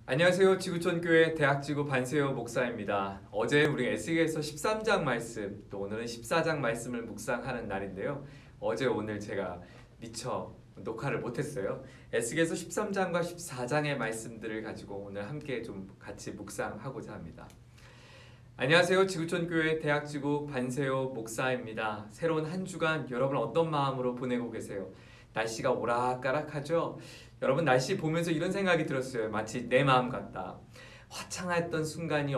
안녕하세요. 지구촌교회 대학지구 반세요 목사입니다. 어제 우리 에스겔서 13장 말씀, 또 오늘은 14장 말씀을 묵상하는 날인데요. 어제 오늘 제가 미처 녹화를 못했어요. 에스겔서 13장과 14장의 말씀들을 가지고 오늘 함께 좀 같이 묵상하고자 합니다. 안녕하세요. 지구촌교회 대학지구 반세요 목사입니다. 새로운 한 주간 여러분 어떤 마음으로 보내고 계세요? 날씨가 오락가락하죠? 여러분 날씨 보면서 이런 생각이 들었어요. 마치 내 마음 같다. 화창했던 순간이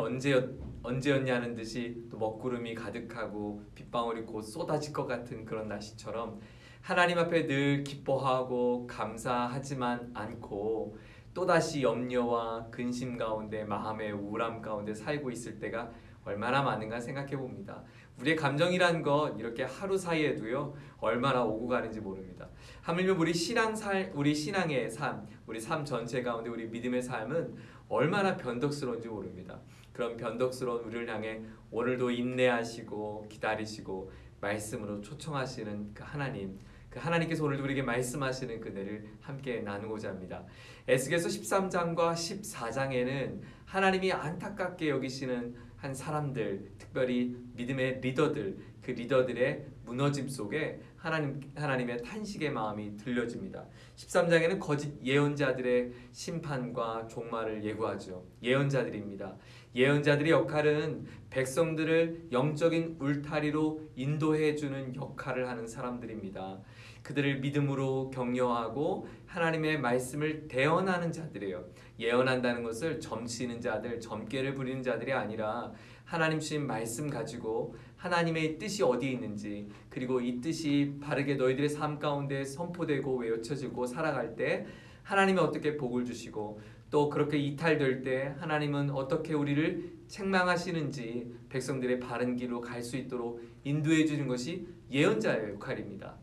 언제였냐는 듯이 또 먹구름이 가득하고 빗방울이 곧 쏟아질 것 같은 그런 날씨처럼 하나님 앞에 늘 기뻐하고 감사하지만 않고 또다시 염려와 근심 가운데 마음의 우울함 가운데 살고 있을 때가 얼마나 많은가 생각해 봅니다. 우리의 감정이란 것 이렇게 하루 사이에도요 얼마나 오고 가는지 모릅니다. 하물며 우리 신앙의 삶, 우리 삶 전체 가운데 우리 믿음의 삶은 얼마나 변덕스러운지 모릅니다. 그런 변덕스러운 우리를 향해 오늘도 인내하시고 기다리시고 말씀으로 초청하시는 그 하나님, 그 하나님께서 오늘도 우리에게 말씀하시는 그네를 함께 나누고자 합니다. 에스겔서 13장과 14장에는 하나님이 안타깝게 여기시는 한 사람들, 특별히 믿음의 리더들, 그 리더들의 무너짐 속에 하나님의 탄식의 마음이 들려집니다. 13장에는 거짓 예언자들의 심판과 종말을 예고하죠. 예언자들입니다. 예언자들의 역할은 백성들을 영적인 울타리로 인도해주는 역할을 하는 사람들입니다. 그들을 믿음으로 격려하고 하나님의 말씀을 대언하는 자들이에요. 예언한다는 것을 점치는 자들, 점괘를 부리는 자들이 아니라 하나님 주신 말씀 가지고 하나님의 뜻이 어디에 있는지, 그리고 이 뜻이 바르게 너희들의 삶 가운데 선포되고 외쳐지고 살아갈 때 하나님이 어떻게 복을 주시고, 또 그렇게 이탈될 때 하나님은 어떻게 우리를 책망하시는지 백성들의 바른 길로 갈 수 있도록 인도해 주는 것이 예언자의 역할입니다.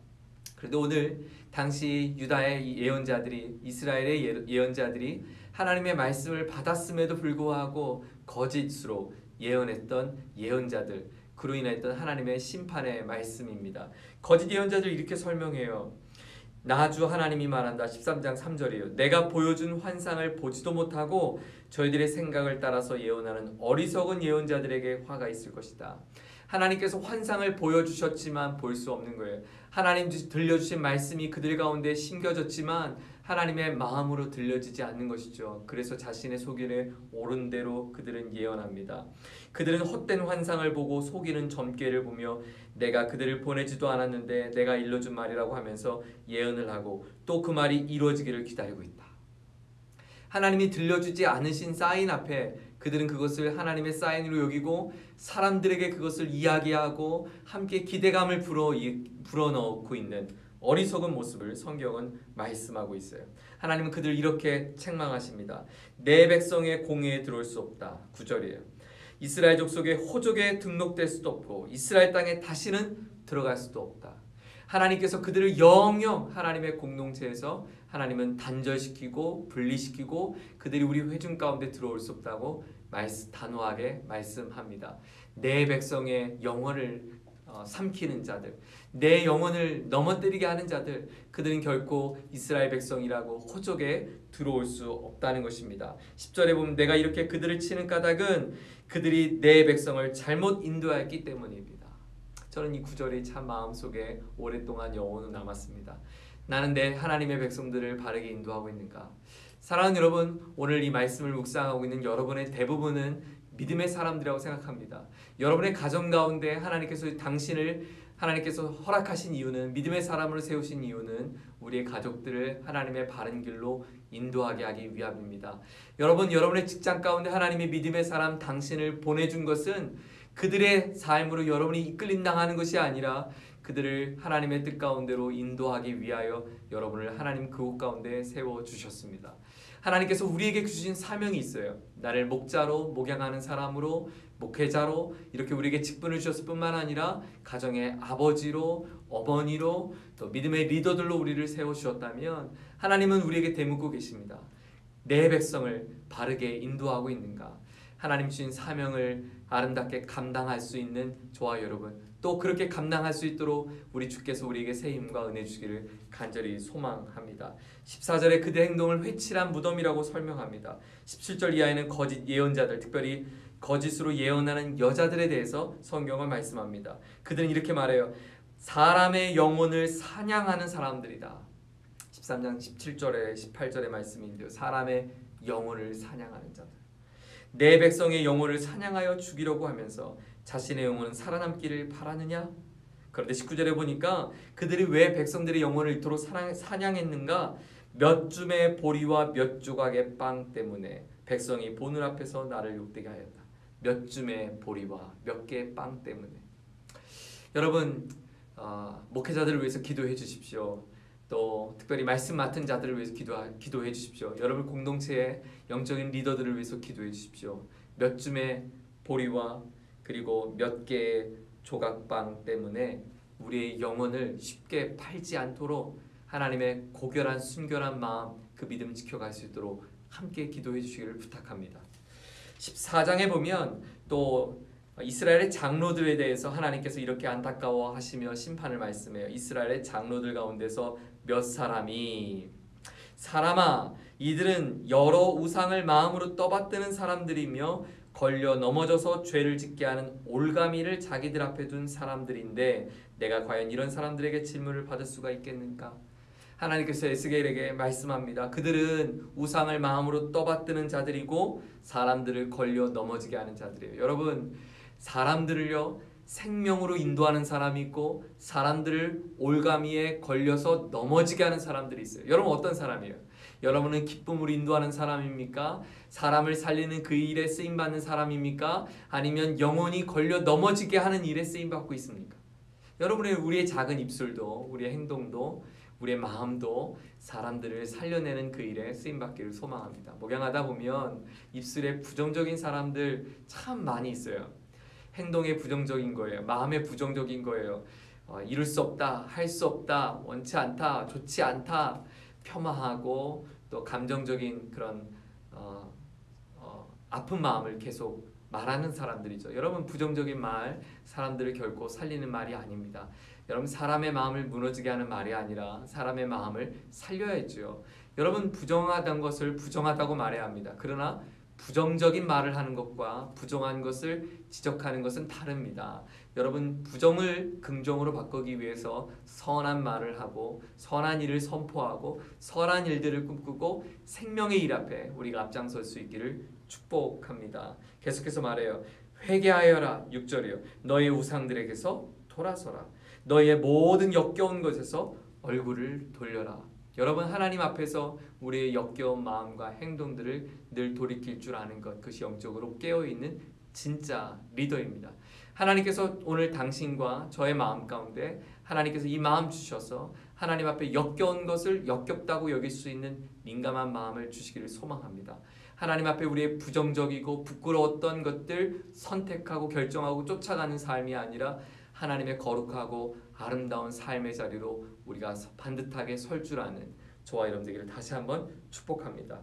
그런데 오늘 당시 유다의 예언자들이, 이스라엘의 예언자들이 하나님의 말씀을 받았음에도 불구하고 거짓으로 예언했던 예언자들, 그로 인했던 하나님의 심판의 말씀입니다. 거짓 예언자들 이렇게 설명해요. 나 주 하나님이 말한다. 13장 3절이에요. 내가 보여준 환상을 보지도 못하고 저희들의 생각을 따라서 예언하는 어리석은 예언자들에게 화가 있을 것이다. 하나님께서 환상을 보여주셨지만 볼 수 없는 거예요. 하나님 들려주신 말씀이 그들 가운데 심겨졌지만 하나님의 마음으로 들려지지 않는 것이죠. 그래서 자신의 속이를 옳은 대로 그들은 예언합니다. 그들은 헛된 환상을 보고 속이는 점괘를 보며 내가 그들을 보내지도 않았는데 내가 일러준 말이라고 하면서 예언을 하고 또 그 말이 이루어지기를 기다리고 있다. 하나님이 들려주지 않으신 사인 앞에 그들은 그것을 하나님의 사인으로 여기고 사람들에게 그것을 이야기하고 함께 기대감을 불어넣고 있는 어리석은 모습을 성경은 말씀하고 있어요. 하나님은 그들을 이렇게 책망하십니다. 내 백성의 공회에 들어올 수 없다. 9절이에요. 이스라엘 족속의 호족에 등록될 수도 없고 이스라엘 땅에 다시는 들어갈 수도 없다. 하나님께서 그들을 영영 하나님의 공동체에서 하나님은 단절시키고 분리시키고 그들이 우리 회중 가운데 들어올 수 없다고 단호하게 말씀합니다. 내 백성의 영혼을 삼키는 자들, 내 영혼을 넘어뜨리게 하는 자들, 그들은 결코 이스라엘 백성이라고 호족에 들어올 수 없다는 것입니다. 10절에 보면 내가 이렇게 그들을 치는 까닭은 그들이 내 백성을 잘못 인도하였기 때문입니다. 저는 이 구절이 참 마음속에 오랫동안 영혼으로 남았습니다. 나는 내 하나님의 백성들을 바르게 인도하고 있는가? 사랑하는 여러분, 오늘 이 말씀을 묵상하고 있는 여러분의 대부분은 믿음의 사람들이라고 생각합니다. 여러분의 가정 가운데 하나님께서 허락하신 이유는, 믿음의 사람으로 세우신 이유는 우리의 가족들을 하나님의 바른 길로 인도하게 하기 위함입니다. 여러분의 직장 가운데 하나님의 믿음의 사람 당신을 보내준 것은 그들의 삶으로 여러분이 이끌림당하는 것이 아니라 그들을 하나님의 뜻 가운데로 인도하기 위하여 여러분을 하나님 그곳 가운데 세워주셨습니다. 하나님께서 우리에게 주신 사명이 있어요. 나를 목자로, 목양하는 사람으로, 목회자로 이렇게 우리에게 직분을 주셨을 뿐만 아니라 가정의 아버지로, 어머니로, 또 믿음의 리더들로 우리를 세워주셨다면 하나님은 우리에게 되묻고 계십니다. 내 백성을 바르게 인도하고 있는가? 하나님 주신 사명을 아름답게 감당할 수 있는 저와 여러분, 또 그렇게 감당할 수 있도록 우리 주께서 우리에게 새 힘과 은혜 주기를 간절히 소망합니다. 14절에 그들의 행동을 회칠한 무덤이라고 설명합니다. 17절 이하에는 거짓 예언자들, 특별히 거짓으로 예언하는 여자들에 대해서 성경은 말씀합니다. 그들은 이렇게 말해요. 사람의 영혼을 사냥하는 사람들이다. 13장 17절에 18절의 말씀인데요. 사람의 영혼을 사냥하는 자들. 내 백성의 영혼을 사냥하여 죽이려고 하면서 자신의 영혼은 살아남기를 바라느냐? 그런데 19절에 보니까 그들이 왜 백성들의 영혼을 이토록 사냥했는가? 몇 줌의 보리와 몇 조각의 빵 때문에 백성이 보늘 앞에서 나를 욕되게 하였다. 몇 줌의 보리와 몇 개의 빵 때문에. 여러분, 목회자들을 위해서 기도해 주십시오. 또 특별히 말씀 맡은 자들을 위해서 기도해 주십시오. 여러분 공동체의 영적인 리더들을 위해서 기도해 주십시오. 몇 줌의 보리와 그리고 몇 개의 조각빵 때문에 우리의 영혼을 쉽게 팔지 않도록 하나님의 고결한 순결한 마음, 그 믿음 지켜갈 수 있도록 함께 기도해 주시기를 부탁합니다. 14장에 보면 또 이스라엘의 장로들에 대해서 하나님께서 이렇게 안타까워하시며 심판을 말씀해요. 이스라엘의 장로들 가운데서 몇 사람이 사람아 이들은 여러 우상을 마음으로 떠받드는 사람들이며 걸려 넘어져서 죄를 짓게 하는 올가미를 자기들 앞에 둔 사람들인데 내가 과연 이런 사람들에게 질문을 받을 수가 있겠는가? 하나님께서 에스겔에게 말씀합니다. 그들은 우상을 마음으로 떠받드는 자들이고 사람들을 걸려 넘어지게 하는 자들이에요. 여러분, 사람들을요 생명으로 인도하는 사람이 있고 사람들을 올가미에 걸려서 넘어지게 하는 사람들이 있어요. 여러분 어떤 사람이에요? 여러분은 기쁨으로 인도하는 사람입니까? 사람을 살리는 그 일에 쓰임받는 사람입니까? 아니면 영혼이 걸려 넘어지게 하는 일에 쓰임받고 있습니까? 여러분의 우리의 작은 입술도 우리의 행동도 우리의 마음도 사람들을 살려내는 그 일에 쓰임받기를 소망합니다. 목양하다 보면 입술에 부정적인 사람들 참 많이 있어요. 행동에 부정적인 거예요. 마음에 부정적인 거예요. 이룰 수 없다, 할 수 없다, 원치 않다, 좋지 않다, 폄하하고 또 감정적인 그런 아픈 마음을 계속 말하는 사람들이죠. 여러분 부정적인 말 사람들을 결코 살리는 말이 아닙니다. 여러분 사람의 마음을 무너지게 하는 말이 아니라 사람의 마음을 살려야죠. 여러분 부정하다는 것을 부정하다고 말해야 합니다. 그러나 부정적인 말을 하는 것과 부정한 것을 지적하는 것은 다릅니다. 여러분 부정을 긍정으로 바꾸기 위해서 선한 말을 하고 선한 일을 선포하고 선한 일들을 꿈꾸고 생명의 일 앞에 우리가 앞장설 수 있기를 축복합니다. 계속해서 말해요. 회개하여라. 6절이요. 너의 우상들에게서 돌아서라. 너의 모든 역겨운 것에서 얼굴을 돌려라. 여러분 하나님 앞에서 우리의 역겨운 마음과 행동들을 늘 돌이킬 줄 아는 것, 그것이 영적으로 깨어있는 진짜 리더입니다. 하나님께서 오늘 당신과 저의 마음 가운데 하나님께서 이 마음 주셔서 하나님 앞에 역겨운 것을 역겹다고 여길 수 있는 민감한 마음을 주시기를 소망합니다. 하나님 앞에 우리의 부정적이고 부끄러웠던 것들 선택하고 결정하고 쫓아가는 삶이 아니라 하나님의 거룩하고 아름다운 삶의 자리로 우리가 반듯하게 설 줄 아는 저와 여러분 되기를 다시 한번 축복합니다.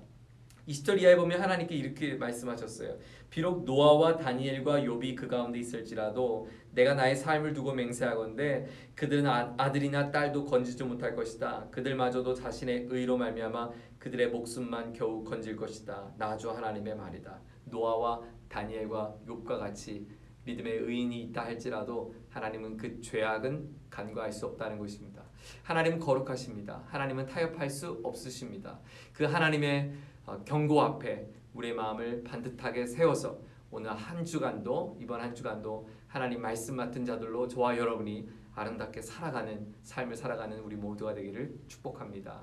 20절 이하에 보면 하나님께 이렇게 말씀하셨어요. 비록 노아와 다니엘과 욥이 그 가운데 있을지라도 내가 나의 삶을 두고 맹세하건대 그들은 아들이나 딸도 건지지 못할 것이다. 그들마저도 자신의 의로 말미암아 그들의 목숨만 겨우 건질 것이다. 나 주 하나님의 말이다. 노아와 다니엘과 욥과 같이 믿음의 의인이 있다 할지라도 하나님은 그 죄악은 간과할 수 없다는 것입니다. 하나님은 거룩하십니다. 하나님은 타협할 수 없으십니다. 그 하나님의 경고 앞에 우리의 마음을 반듯하게 세워서 오늘 한 주간도 이번 한 주간도 하나님 말씀 맡은 자들로 저와 여러분이 아름답게 살아가는 삶을 살아가는 우리 모두가 되기를 축복합니다.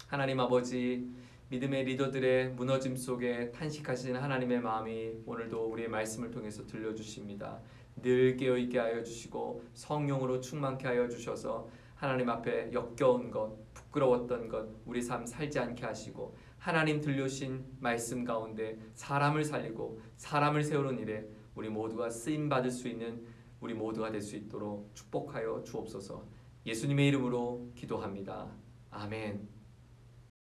하나님 아버지 믿음의 리더들의 무너짐 속에 탄식하시는 하나님의 마음이 오늘도 우리의 말씀을 통해서 들려주십니다. 늘 깨어있게 하여 주시고 성령으로 충만케 하여 주셔서 하나님 앞에 역겨운 것, 부끄러웠던 것 우리 삶 살지 않게 하시고 하나님 들려주신 말씀 가운데 사람을 살리고 사람을 세우는 일에 우리 모두가 쓰임받을 수 있는 우리 모두가 될 수 있도록 축복하여 주옵소서. 예수님의 이름으로 기도합니다. 아멘.